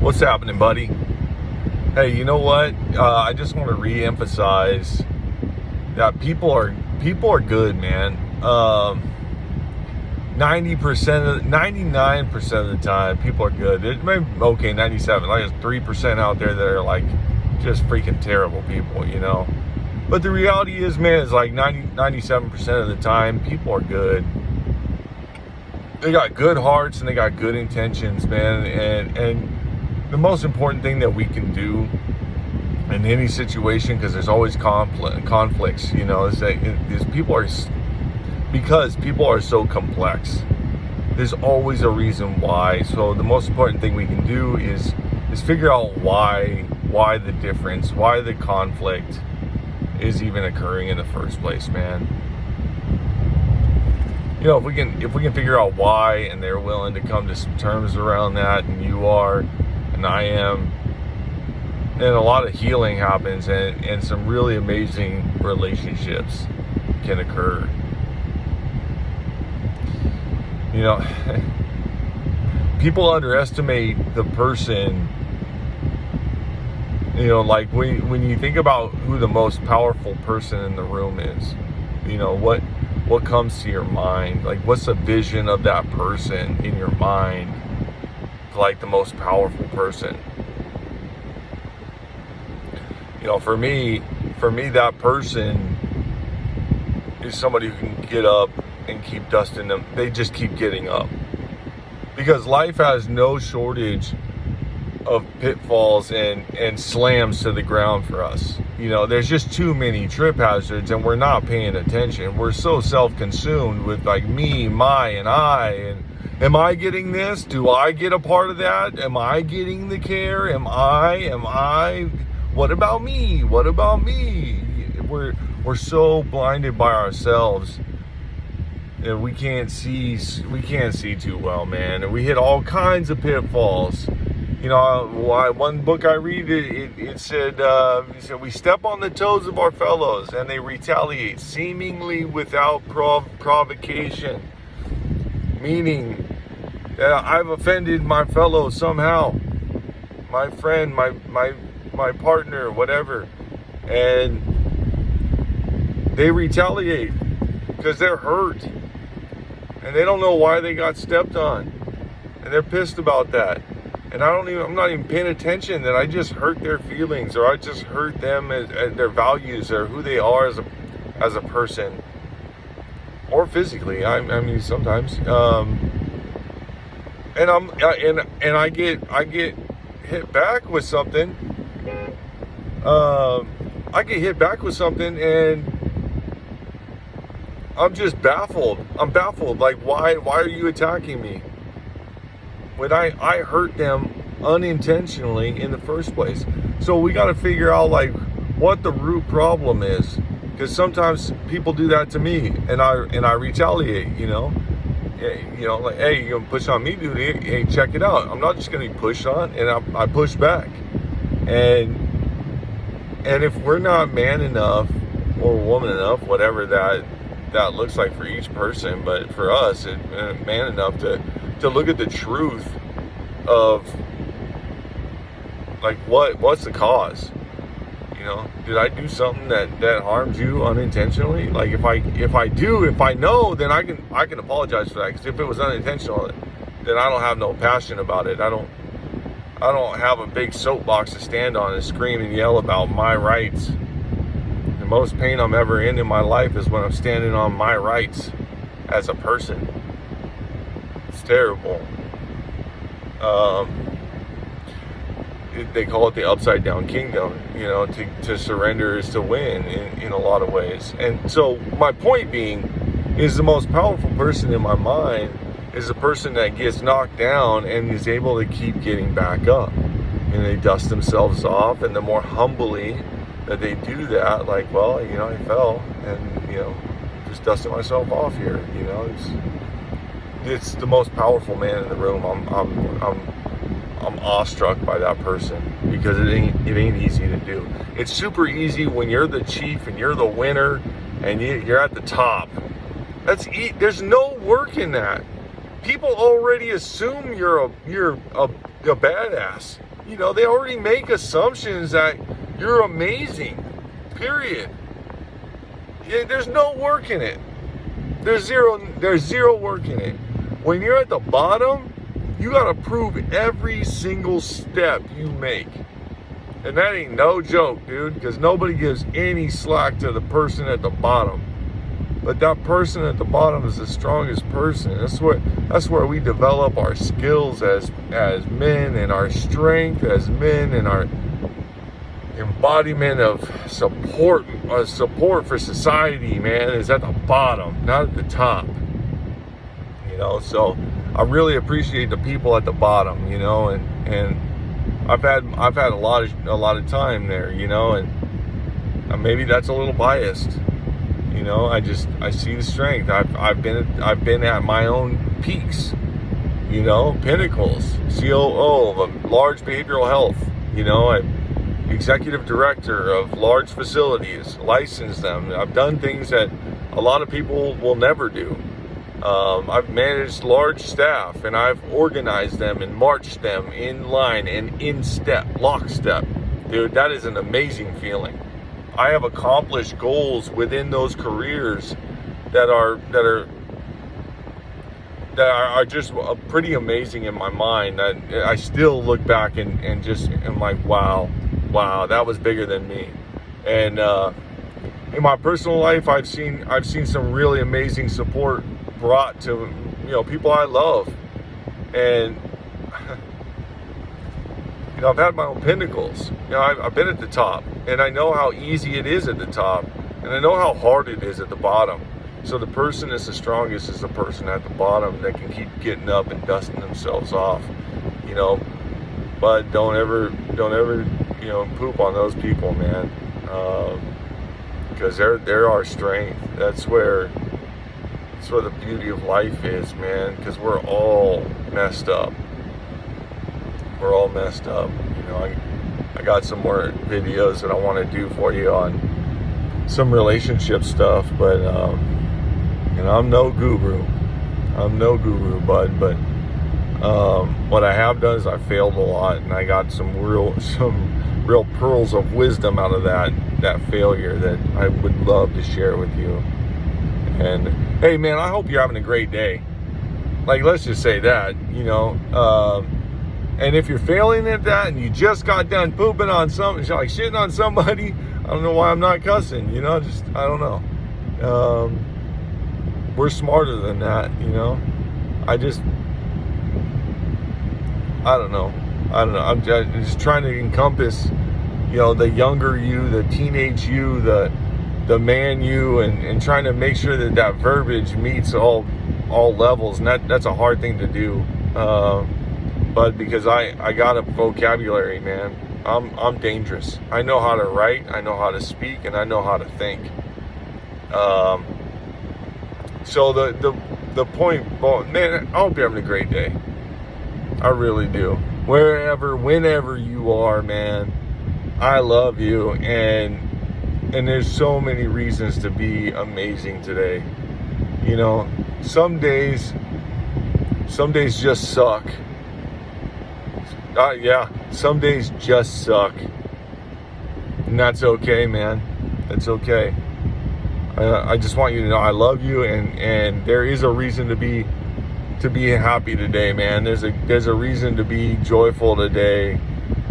What's happening, buddy? Hey, you know what? I just want to re-emphasize that people are good, man. 99% of the time, people are good. There's maybe, okay, 97. Like, there's 3% out there that are like just freaking terrible people, you know. But the reality is, man, it's like 97% of the time, people are good. They got good hearts and they got good intentions, man. And the most important thing that we can do in any situation, because there's always conflicts, you know, is because people are so complex. There's always a reason why. So the most important thing we can do is figure out why the difference, why the conflict is even occurring in the first place, man. You know, if we can figure out why, and they're willing to come to some terms around that, and you are, and I am, then a lot of healing happens, and some really amazing relationships can occur. You know, people underestimate the person. You know, like when you think about who the most powerful person in the room is, you know, what comes to your mind? Like, what's the vision of that person in your mind? Like, the most powerful person. You know, for me, that person is somebody who can get up and keep dusting them. They just keep getting up. Because life has no shortage of pitfalls and slams to the ground for us. You know, there's just too many trip hazards, and we're not paying attention. We're so self-consumed with like me, my, and I, and am I getting this? Do I get a part of that? Am I getting the care? Am I? What about me? What about me? We're so blinded by ourselves that we can't see too well, man. And we hit all kinds of pitfalls. You know, one book I read, it said, we step on the toes of our fellows and they retaliate seemingly without provocation. Meaning that I've offended my fellow somehow, my friend, my partner, whatever, and they retaliate because they're hurt and they don't know why they got stepped on, and they're pissed about that. And I'm not even paying attention that I just hurt their feelings, or I just hurt them as their values, or who they are as a person, or physically. I mean, sometimes. And I get hit back with something. I get hit back with something, and I'm just baffled. I'm baffled. Like, why are you attacking me? When I hurt them unintentionally in the first place. So we got to figure out like what the root problem is, because sometimes people do that to me, and I retaliate. You know, like, hey, you're gonna push on me, dude? Hey, check it out. I'm not just gonna be pushed on, and I push back. And if we're not man enough or woman enough, whatever that looks like for each person, but for us, man enough to look at the truth of like what's the cause. You know, did I do something that harmed you unintentionally? Like, if I know, then I can apologize for that, because if it was unintentional, then I don't have no passion about it. I don't have a big soapbox to stand on and scream and yell about my rights. The most pain I'm ever in my life is when I'm standing on my rights as a person. It's terrible. They call it the upside down kingdom. You know, to surrender is to win in a lot of ways. And so my point being is, the most powerful person in my mind is the person that gets knocked down and is able to keep getting back up. And they dust themselves off, and the more humbly that they do that, like, well, you know, I fell, and, you know, just dusted myself off here. You know, it's the most powerful man in the room. I'm awestruck by that person, because it ain't easy to do. It's super easy when you're the chief and you're the winner and you're at the top. There's no work in that. People already assume you're a badass. they already make assumptions that you're amazing, period. There's no work in it. There's zero work in it. When you're at the bottom, you got to prove every single step you make. And that ain't no joke, dude, because nobody gives any slack to the person at the bottom. But that person at the bottom is the strongest person. That's where we develop our skills as men, and our strength as men, and our embodiment of support for society, man, is at the bottom, not at the top. So I really appreciate the people at the bottom, and I've had a lot of time there, and maybe that's a little biased. I see the strength. I've been at my own peaks, pinnacles. COO of a large behavioral health. I'm executive director of large facilities, licensed them. I've done things that a lot of people will never do. I've managed large staff, and I've organized them and marched them in line and in lockstep. Dude, that is an amazing feeling. I have accomplished goals within those careers that are just pretty amazing in my mind. I still look back and just am like, wow, that was bigger than me. And in my personal life, I've seen some really amazing support brought to people I love, and I've had my own pinnacles. I've been at the top, and I know how easy it is at the top, and I know how hard it is at the bottom. So the person that's the strongest is the person at the bottom that can keep getting up and dusting themselves off. But don't ever poop on those people, man, because they're our strength. That's where the beauty of life is, man, because we're all messed up. I got some more videos that I want to do for you on some relationship stuff, but I'm no guru, bud, but what I have done is I failed a lot, and I got some real pearls of wisdom out of that failure that I would love to share with you. And hey, man, I hope you're having a great day. Like, let's just say that, and if you're failing at that and you just got done pooping on something, like shitting on somebody, I don't know why I'm not cussing, I don't know. We're smarter than that, I don't know. I'm just trying to encompass, the younger you, the teenage you, the man you, and trying to make sure that verbiage meets all levels, and that's a hard thing to do. But because I got a vocabulary, man, I'm dangerous. I know how to write, I know how to speak, and I know how to think. So the point, man, I hope you're having a great day. I really do. Whenever you are, man, I love you, and there's so many reasons to be amazing today. Some days just suck. Some days just suck, and that's okay, man. That's okay. I just want you to know I love you, and there is a reason to be happy today, man. There's a reason to be joyful today,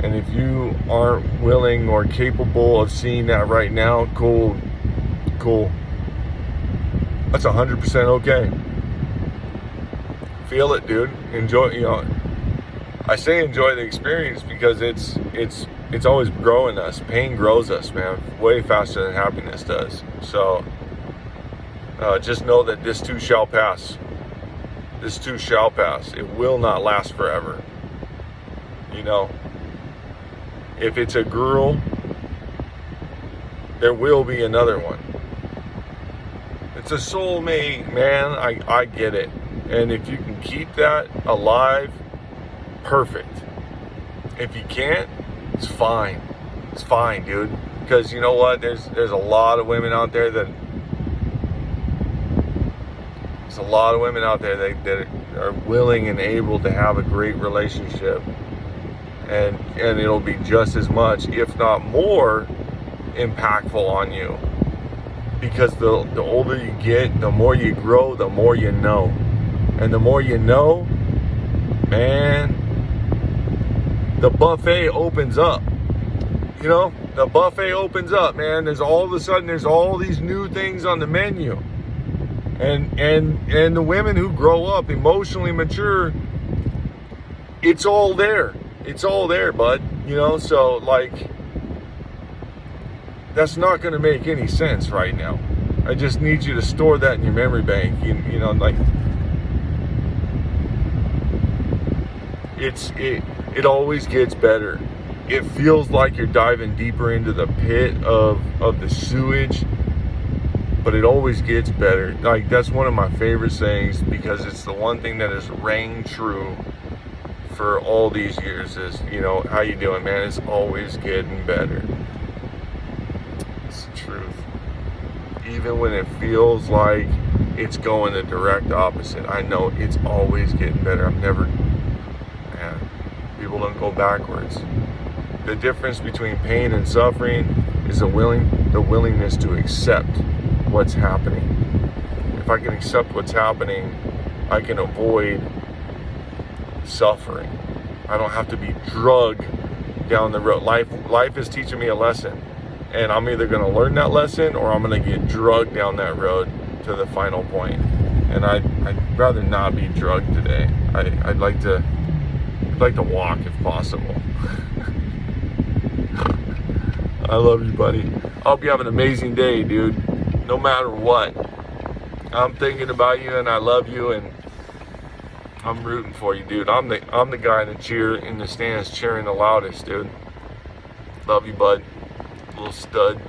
and if you aren't willing or capable of seeing that right now, cool. That's 100% okay. Feel it, dude. Enjoy. I say enjoy the experience because it's always growing us. Pain grows us, man, way faster than happiness does. So just know that this too shall pass. This too shall pass. It will not last forever. If it's a girl, there will be another one. It's a soulmate, man. I get it. And if you can keep that alive, perfect. If you can't, it's fine. It's fine, dude. Because you know what? There's a lot of women out there that are willing and able to have a great relationship. and it'll be just as much, if not more, impactful on you. Because the older you get, the more you grow, the more you know. And the more you know, man, the buffet opens up. You know, the buffet opens up, man. There's all of a sudden, there's all these new things on the menu. And the women who grow up emotionally mature, it's all there. It's all there, bud. You know, so like, that's not going to make any sense right now. I just need you to store that in your memory bank. You know, like, it always gets better. It feels like you're diving deeper into the pit of the sewage, but it always gets better. Like, that's one of my favorite sayings, because it's the one thing that has rang true for all these years is, you know, how you doing, man? It's always getting better. It's the truth. Even when it feels like it's going the direct opposite, I know it's always getting better. Man, people don't go backwards. The difference between pain and suffering is the willingness to accept what's happening. If I can accept what's happening, I can avoid suffering. I don't have to be drugged down the road. Life is teaching me a lesson, and I'm either going to learn that lesson or I'm going to get drugged down that road to the final point. And I'd rather not be drugged today. I'd like to walk if possible. I love you, buddy. I hope you have an amazing day, dude. No matter what, I'm thinking about you, and I love you, and I'm rooting for you, dude. I'm the guy in the stands cheering the loudest, dude. Love you, bud. Little stud.